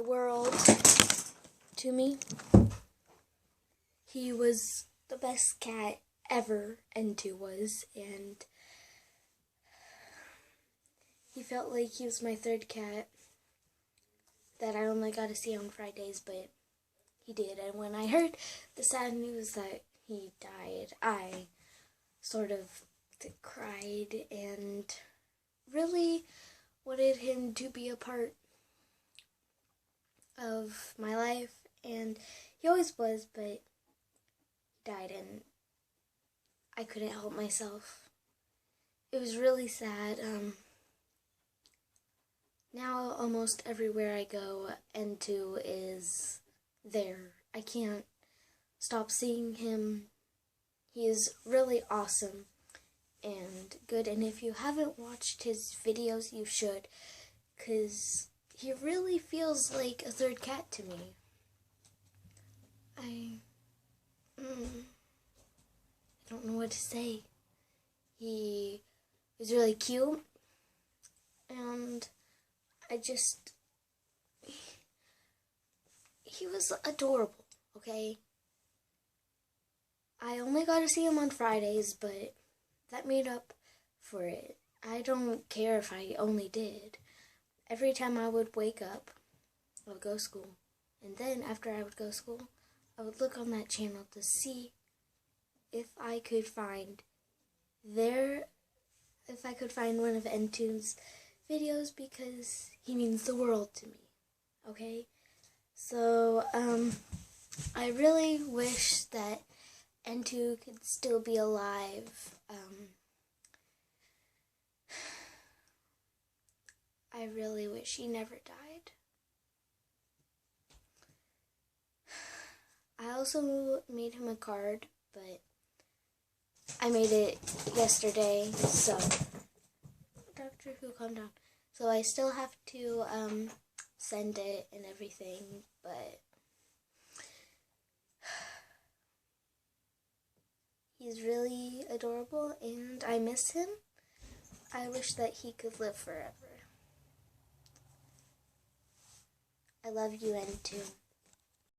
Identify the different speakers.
Speaker 1: world to me. He was the best cat ever, N2 was, and he felt like he was my third cat that I only got to see on Fridays, but he did. And when I heard the sad news that he died, I sort of cried and really wanted him to be a part of my life, and he always was, but he died and I couldn't help myself. It was really sad. Now almost everywhere I go, N2 is there. I can't stop seeing him. He is really awesome and good, and if you haven't watched his videos, you should, because he really feels like a third cat to me. I don't know what to say. He was really cute, and he was adorable, okay? I only got to see him on Fridays, but that made up for it. I don't care if I only did. Every time I would wake up, I would go to school, and then after I would go to school, I would look on that channel to see if I could find one of N2's videos, because he means the world to me, okay? So, I really wish that N2 could still be alive. I really wish he never died. I also made him a card, but I made it yesterday, so Dr. Who, calm down. So I still have to send it and everything, but he's really adorable and I miss him. I wish that he could live forever. I love you, N2.